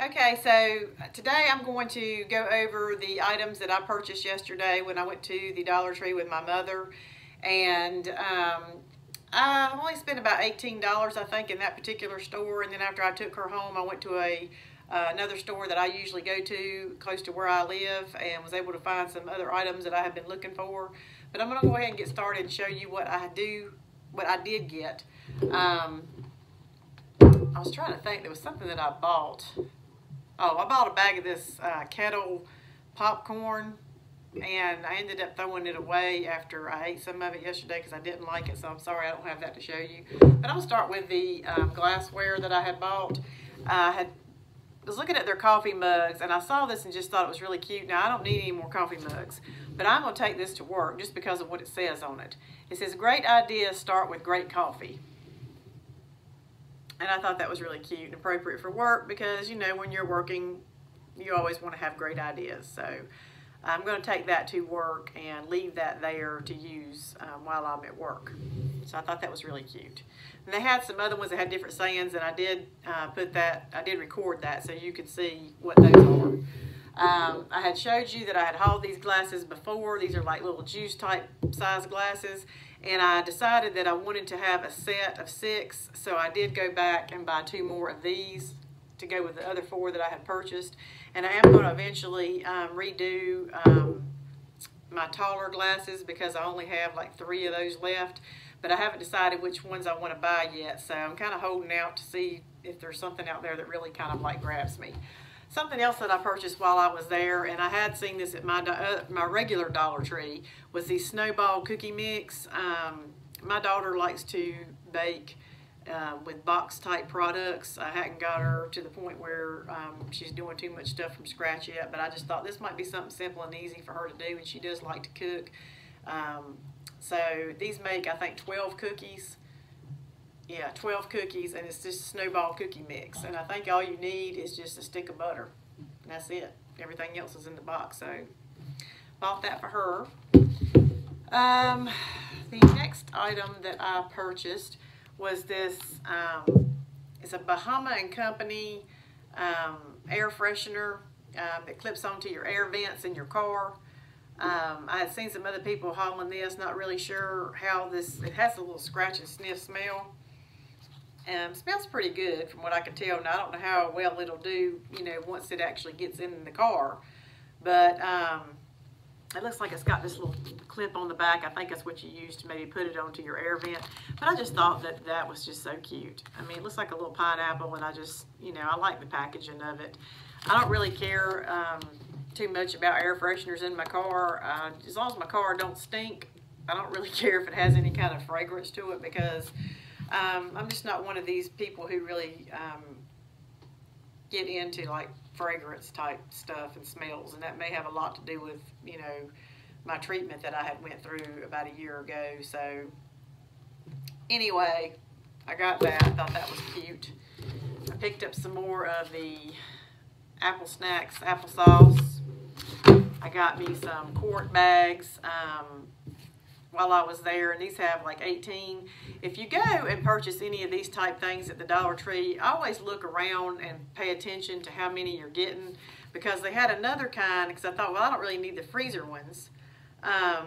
Okay, so today I'm going to go over the items that I purchased yesterday when I went to the Dollar Tree with my mother. And I only spent about $18, I think, in that particular store. And then after I took her home, I went to another store that I usually go to close to where I live and was able to find some other items that I have been looking for. But I'm going to go ahead and get started and show you what I did get. I was trying to think, there was something that I bought. Oh, I bought a bag of this kettle popcorn, and I ended up throwing it away after I ate some of it yesterday because I didn't like it, so I'm sorry I don't have that to show you. But I'm going to start with the glassware that I had bought. I was looking at their coffee mugs, and I saw this and just thought it was really cute. Now, I don't need any more coffee mugs, but I'm going to take this to work just because of what it says on it. It says, "Great ideas start with great coffee." And I thought that was really cute and appropriate for work because, you know, when you're working, you always want to have great ideas. So I'm going to take that to work and leave that there to use while I'm at work. So I thought that was really cute. And they had some other ones that had different sayings, and I did record that so you could see what those are. I had showed you that I had hauled these glasses before. These are like little juice type size glasses. And I decided that I wanted to have a set of 6, so I did go back and buy 2 more of these to go with the other 4 that I had purchased. And I am going to eventually redo my taller glasses because I only have like 3 of those left. But I haven't decided which ones I want to buy yet, so I'm kind of holding out to see if there's something out there that really kind of like grabs me. Something else that I purchased while I was there, and I had seen this at my regular Dollar Tree, was the Snowball Cookie Mix. My daughter likes to bake with box type products. I hadn't got her to the point where she's doing too much stuff from scratch yet, but I just thought this might be something simple and easy for her to do, and she does like to cook. So these make, I think, 12 cookies. Yeah, 12 cookies, and it's just a Snowball Cookie Mix. And I think all you need is just a stick of butter. And that's it. Everything else is in the box. So, bought that for her. The next item that I purchased was this, it's a Bahama & Company air freshener that clips onto your air vents in your car. I had seen some other people hauling this, not really sure how it has a little scratch and sniff smell. Smells pretty good from what I can tell. Now, I don't know how well it'll do, you know, once it actually gets in the car. But it looks like it's got this little clip on the back. I think that's what you use to maybe put it onto your air vent. But I just thought that that was just so cute. I mean, it looks like a little pineapple, and I just, you know, I like the packaging of it. I don't really care too much about air fresheners in my car. As long as my car don't stink, I don't really care if it has any kind of fragrance to it because I'm just not one of these people who really get into like fragrance type stuff and smells, and that may have a lot to do with, you know, my treatment that I had went through about a year ago. So anyway, I got that. I thought that was cute. I picked up some more of the Apple Snacks applesauce. I got me some quart bags while I was there, and these have like 18. If you go and purchase any of these type things at the Dollar Tree, always look around and pay attention to how many you're getting, because they had another kind, because I thought, well, I don't really need the freezer ones.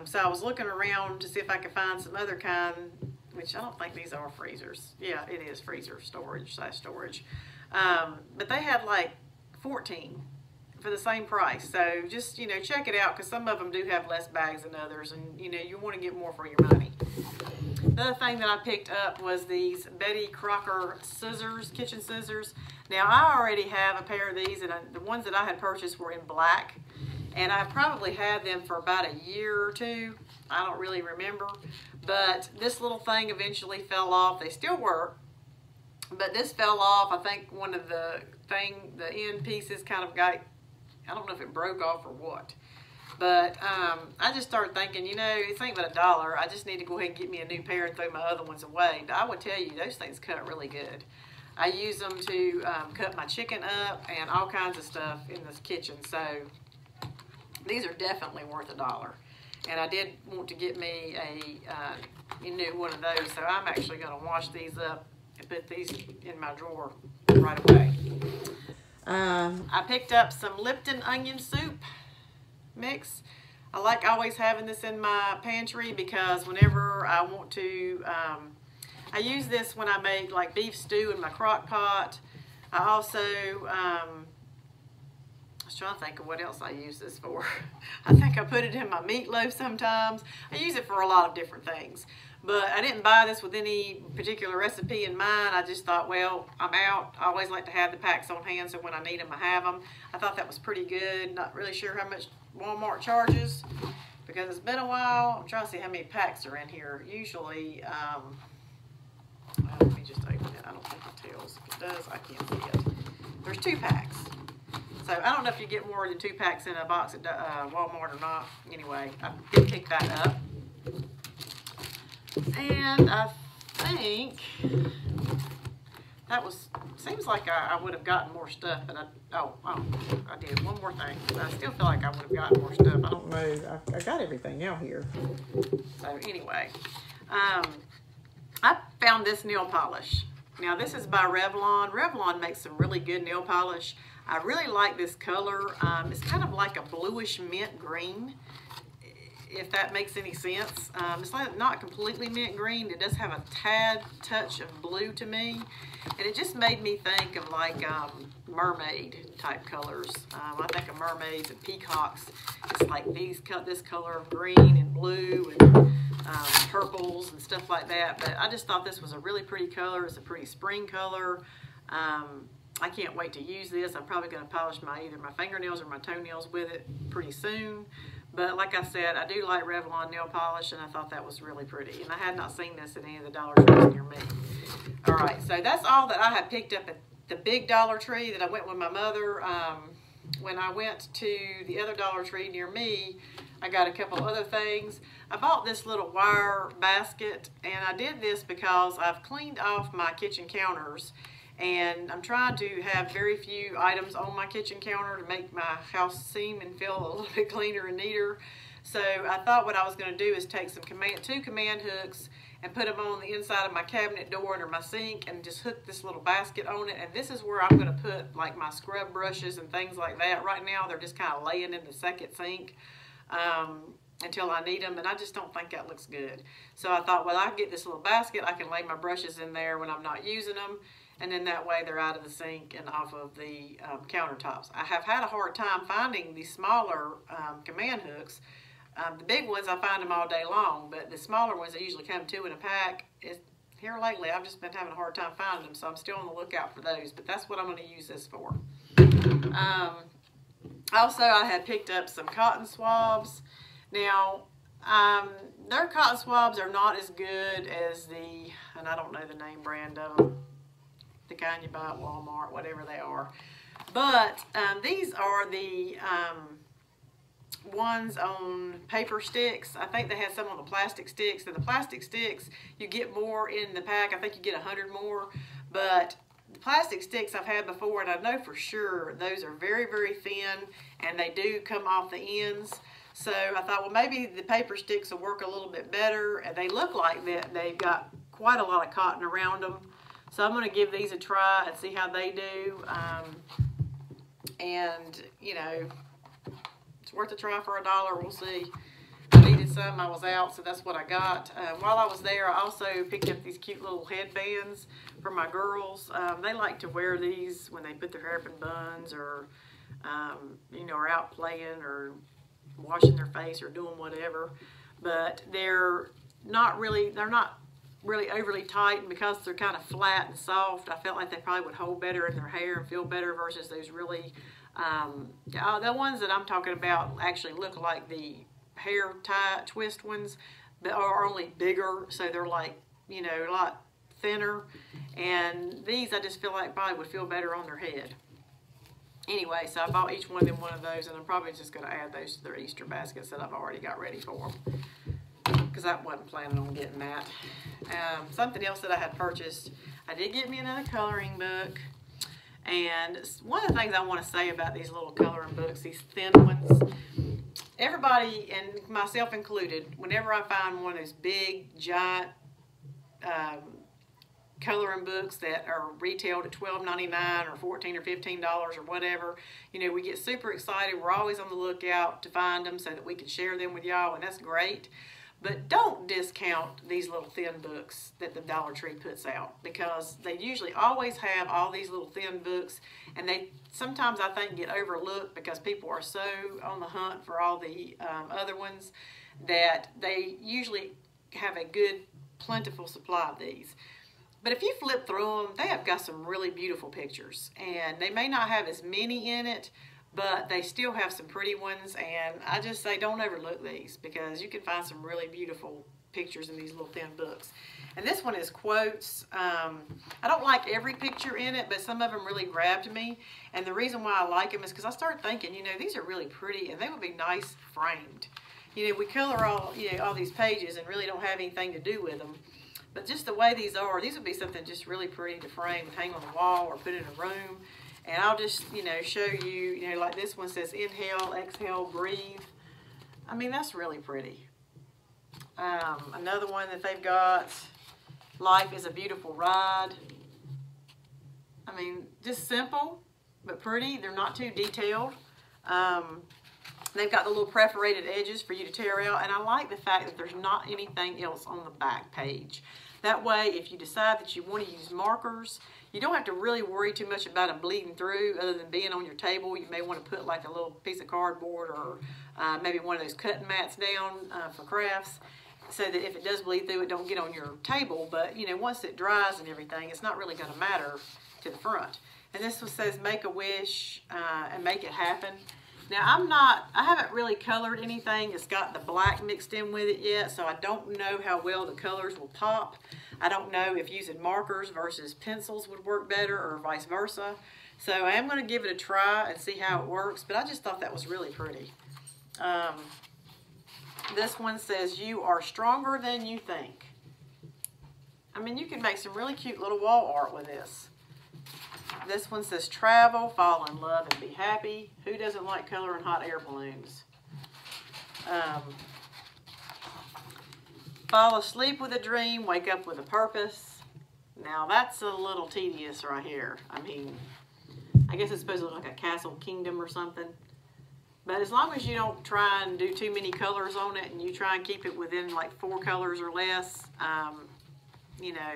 So I was looking around to see if I could find some other kind, which I don't think these are freezers. Yeah, it is freezer storage / storage. But they had like 14 for the same price. So just, you know, check it out, because some of them do have less bags than others, and, you know, you want to get more for your money. The other thing that I picked up was these Betty Crocker scissors, kitchen scissors. Now, I already have a pair of these, and the ones that I had purchased were in black, and I've probably had them for about a year or 2. I don't really remember, but this little thing eventually fell off. They still work, but this fell off. I think one of the end pieces kind of got, I don't know if it broke off or what. But I just started thinking, you know, it's ain't but $1. I just need to go ahead and get me a new pair and throw my other ones away. But I would tell you, those things cut really good. I use them to cut my chicken up and all kinds of stuff in this kitchen. So these are definitely worth $1. And I did want to get me a new one of those. So I'm actually going to wash these up and put these in my drawer right away. I picked up some Lipton onion soup mix. I like always having this in my pantry because whenever I want to, I use this when I make like beef stew in my crock pot. I also, I was trying to think of what else I use this for. I think I put it in my meatloaf sometimes. I use it for a lot of different things. But I didn't buy this with any particular recipe in mind. I just thought, well, I'm out. I always like to have the packs on hand so when I need them, I have them. I thought that was pretty good. Not really sure how much Walmart charges because it's been a while. I'm trying to see how many packs are in here. Usually, let me just open it. I don't think it tells. If it does, I can't see it. There's 2 packs. So I don't know if you get more than 2 packs in a box at Walmart or not. Anyway, I did pick that up. And I think that was, seems like I would have gotten more stuff, but I did. One more thing. I still feel like I would have gotten more stuff. I don't know. I got everything out here. So anyway, I found this nail polish. Now this is by Revlon. Revlon makes some really good nail polish. I really like this color. It's kind of like a bluish mint green, if that makes any sense. It's like not completely mint green. It does have a tad touch of blue to me. And it just made me think of like mermaid type colors. I think of mermaids and peacocks. It's like this color of green and blue and purples and stuff like that. But I just thought this was a really pretty color. It's a pretty spring color. I can't wait to use this. I'm probably going to polish either my fingernails or my toenails with it pretty soon. But like I said, I do like Revlon nail polish, and I thought that was really pretty. And I had not seen this at any of the Dollar Trees near me. All right, so that's all that I had picked up at the big Dollar Tree that I went with my mother. When I went to the other Dollar Tree near me, I got a couple other things. I bought this little wire basket, and I did this because I've cleaned off my kitchen counters, and I'm trying to have very few items on my kitchen counter to make my house seem and feel a little bit cleaner and neater. So I thought what I was going to do is take some 2 command hooks and put them on the inside of my cabinet door under my sink and just hook this little basket on it. And this is where I'm going to put like my scrub brushes and things like that. Right now they're just kind of laying in the second sink until I need them, and I just don't think that looks good. So I thought, well, I can get this little basket. I can lay my brushes in there when I'm not using them. And then that way they're out of the sink and off of the countertops. I have had a hard time finding these smaller command hooks. The big ones, I find them all day long, but the smaller ones, they usually come 2 in a pack. Here lately, I've just been having a hard time finding them, so I'm still on the lookout for those, but that's what I'm going to use this for. Also, I had picked up some cotton swabs. Now, their cotton swabs are not as good as and I don't know the name brand of them, the kind you buy at Walmart, whatever they are. But these are the ones on paper sticks. I think they had some on the plastic sticks. And the plastic sticks, you get more in the pack. I think you get 100 more. But the plastic sticks I've had before, and I know for sure those are very, very thin, and they do come off the ends. So I thought, well, maybe the paper sticks will work a little bit better. And they look like that they've got quite a lot of cotton around them. So I'm going to give these a try and see how they do. And, you know, it's worth a try for $1. We'll see. I needed some. I was out, so that's what I got. While I was there, I also picked up these cute little headbands for my girls. They like to wear these when they put their hair up in buns or, you know, are out playing or washing their face or doing whatever. But they're not really overly tight, and because they're kind of flat and soft, I felt like they probably would hold better in their hair and feel better versus those really, the ones that I'm talking about actually look like the hair tie twist ones, but are only bigger, so they're like, you know, a lot thinner, and these I just feel like probably would feel better on their head. Anyway, so I bought each one of them one of those, and I'm probably just going to add those to their Easter baskets that I've already got ready for them, because I wasn't planning on getting that. Something else that I had purchased, I did get me another coloring book. And one of the things I want to say about these little coloring books, these thin ones, everybody, and myself included, whenever I find one of those big, giant coloring books that are retailed at $12.99 or $14 or $15 or whatever. You know, we get super excited. We're always on the lookout to find them so that we can share them with y'all, and that's great. But don't discount these little thin books that the Dollar Tree puts out, because they usually always have all these little thin books, and they sometimes, I think, get overlooked because people are so on the hunt for all the other ones that they usually have a good, plentiful supply of these. But if you flip through them, they have got some really beautiful pictures, and they may not have as many in it, but they still have some pretty ones, and I just say don't overlook these, because you can find some really beautiful pictures in these little thin books. And this one is quotes. I don't like every picture in it, but some of them really grabbed me, and the reason why I like them is because I started thinking, you know, these are really pretty, and they would be nice framed. You know, we color all, you know, all these pages and really don't have anything to do with them, but just the way these are, these would be something just really pretty to frame and hang on the wall or put in a room. And I'll just, you know, show you, you know, like this one says, inhale, exhale, breathe. I mean, that's really pretty. Another one that they've got, life is a beautiful ride. I mean, just simple, but pretty. They're not too detailed. They've got the little perforated edges for you to tear out. And I like the fact that there's not anything else on the back page. That way, if you decide that you want to use markers, you don't have to really worry too much about them bleeding through, other than being on your table. You may want to put like a little piece of cardboard or maybe one of those cutting mats down for crafts, so that if it does bleed through, it don't get on your table. But, you know, once it dries and everything, it's not really going to matter to the front. And this one says, make a wish and make it happen. Now, I haven't really colored anything that's got the black mixed in with it yet, so I don't know how well the colors will pop. I don't know if using markers versus pencils would work better or vice versa. So I am going to give it a try and see how it works, but I just thought that was really pretty. This one says, you are stronger than you think. I mean, you can make some really cute little wall art with this. This one says, travel, fall in love, and be happy. Who doesn't like coloring hot air balloons? Fall asleep with a dream, wake up with a purpose. Now, that's a little tedious right here. I mean, I guess it's supposed to look like a castle kingdom or something. But as long as you don't try and do too many colors on it, and you try and keep it within like 4 colors or less, you know,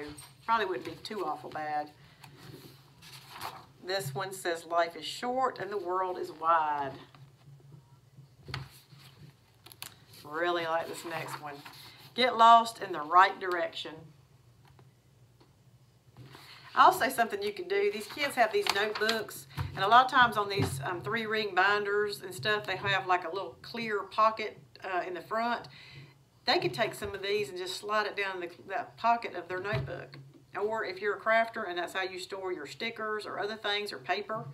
probably wouldn't be too awful bad. This one says, life is short and the world is wide. Really like this next one. Get lost in the right direction. I'll say something you can do. These kids have these notebooks, and a lot of times on these 3-ring binders and stuff, they have like a little clear pocket in the front. They could take some of these and just slide it down that pocket of their notebook. Or if you're a crafter and that's how you store your stickers or other things or paper,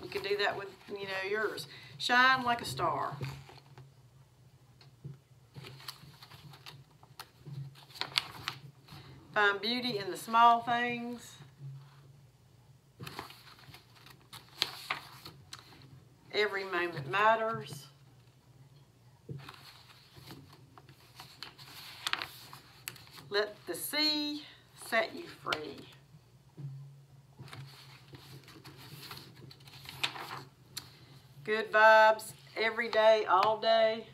you can do that with, you know, yours. Shine like a star. Find beauty in the small things. Every moment matters. Let the sea set you free. Good vibes every day, all day.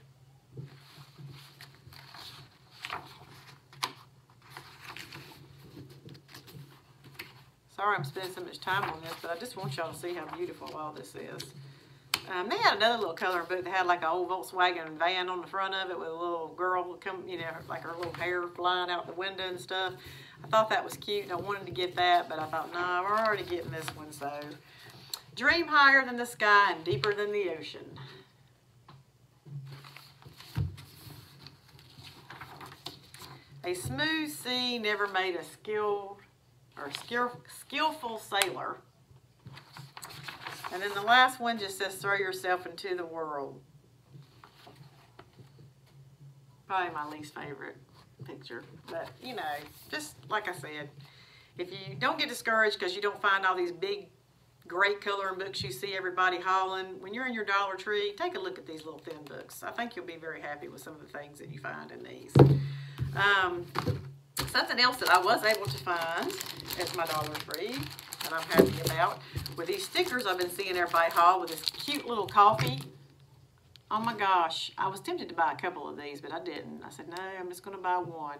Sorry I'm spending so much time on this, but I just want y'all to see how beautiful all this is. They had another little coloring book that had like an old Volkswagen van on the front of it with a little girl come, you know, like her little hair flying out the window and stuff. I thought that was cute and I wanted to get that, but I thought, nah, we're already getting this one. So, dream higher than the sky and deeper than the ocean. A smooth sea never made a skillful sailor. And then the last one just says, throw yourself into the world. Probably my least favorite picture. But, you know, just like I said, if you don't get discouraged because you don't find all these big, great coloring books you see everybody hauling, when you're in your Dollar Tree, take a look at these little thin books. I think you'll be very happy with some of the things that you find in these. Something else that I was able to find at my Dollar Tree that I'm happy about were these stickers I've been seeing everybody haul with this cute little coffee. Oh my gosh, I was tempted to buy a couple of these, but I didn't. I said, no, I'm just going to buy one.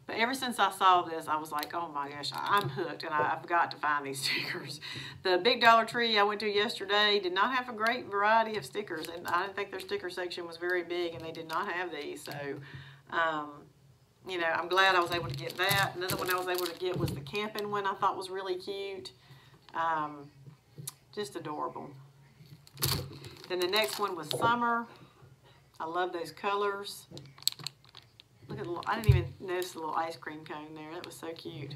But ever since I saw this, I was like, oh my gosh, I'm hooked, and I've got to find these stickers. The big Dollar Tree I went to yesterday did not have a great variety of stickers, and I didn't think their sticker section was very big, and they did not have these. So, you know, I'm glad I was able to get that. Another one I was able to get was the camping one I thought was really cute. Just adorable. Then the next one was summer. I love those colors. Look at the little, I didn't even notice the little ice cream cone there. That was so cute.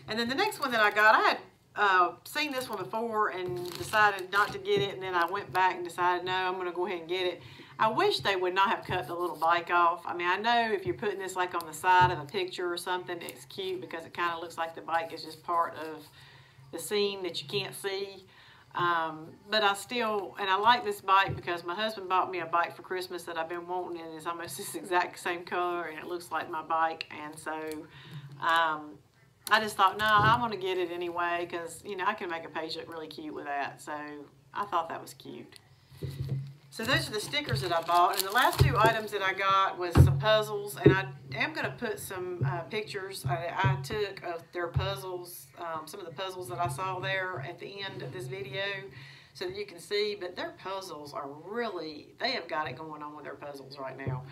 And then the next one that I got, I had seen this one before and decided not to get it. And then I went back and decided, no, I'm going to go ahead and get it. I wish they would not have cut the little bike off. I mean, I know if you're putting this like on the side of a picture or something, it's cute because it kind of looks like the bike is just part of the scene that you can't see. But I still, and I like this bike because my husband bought me a bike for Christmas that I've been wanting, and it's almost this exact same color, and it looks like my bike. And so I just thought, no, I'm going to get it anyway because, you know, I can make a page look really cute with that. So I thought that was cute. So those are the stickers that I bought. And the last two items that I got was some puzzles. And I am going to put some pictures I took of their puzzles, some of the puzzles that I saw there at the end of this video so that you can see. But their puzzles are really, they have got it going on with their puzzles right now.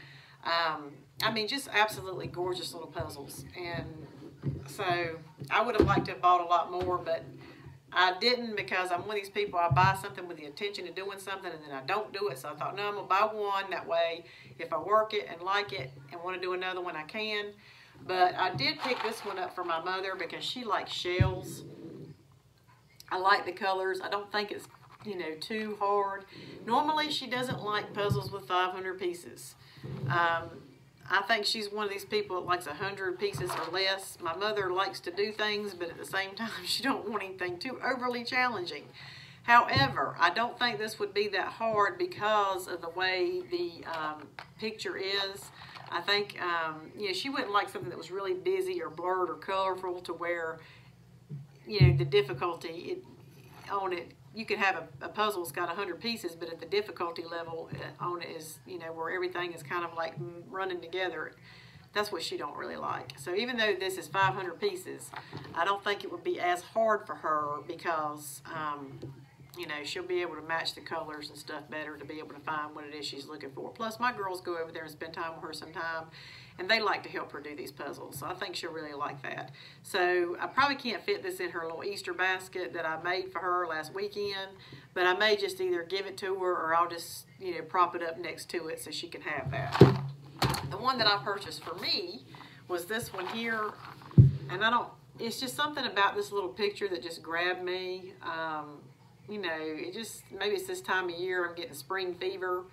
I mean, just absolutely gorgeous little puzzles. And so I would have liked to have bought a lot more, but I didn't because I'm one of these people, I buy something with the intention of doing something and then I don't do it. So I thought, no, I'm going to buy one. That way, if I work it and like it and want to do another one, I can. But I did pick this one up for my mother because she likes shells. I like the colors. I don't think it's, you know, too hard. Normally, she doesn't like puzzles with 500 pieces. I think she's one of these people that likes 100 pieces or less. My mother likes to do things, but at the same time, she don't want anything too overly challenging. However, I don't think this would be that hard because of the way the picture is. I think, you know, she wouldn't like something that was really busy or blurred or colorful to where, you know, the difficulty on it. You could have a puzzle that's got 100 pieces, but if the difficulty level on it is, you know, where everything is kind of like running together, that's what she don't really like. So even though this is 500 pieces, I don't think it would be as hard for her because, you know, she'll be able to match the colors and stuff better to be able to find what it is she's looking for. Plus, my girls go over there and spend time with her sometime, and they like to help her do these puzzles. So I think she'll really like that. So I probably can't fit this in her little Easter basket that I made for her last weekend, but I may just either give it to her or I'll just, you know, prop it up next to it so she can have that. The one that I purchased for me was this one here, and it's just something about this little picture that just grabbed me. You know, maybe it's this time of year I'm getting spring fever.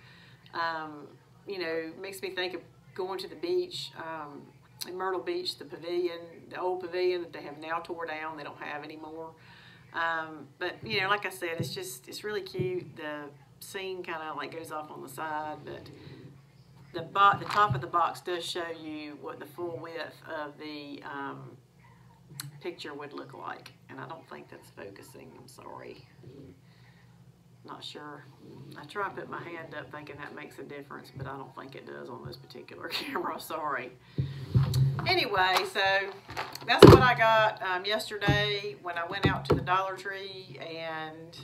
You know, it makes me think of going to the beach, in Myrtle Beach, the pavilion, the old pavilion that they have now tore down, they don't have anymore. But, you know, like I said, it's really cute. The scene kind of like goes off on the side, but the top of the box does show you what the full width of the picture would look like. And I don't think that's focusing, I'm sorry. Not sure. I try to put my hand up thinking that makes a difference, but I don't think it does on this particular camera, sorry. Anyway, so that's what I got yesterday when I went out to the Dollar Tree, and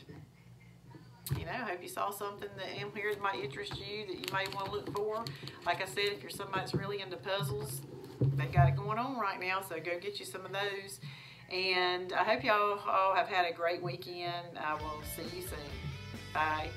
you know, I hope you saw something that in here that might interest you that you may want to look for. Like I said, if you're somebody that's really into puzzles, they got it going on right now, so go get you some of those. And I hope y'all all have had a great weekend. I will see you soon. Bye.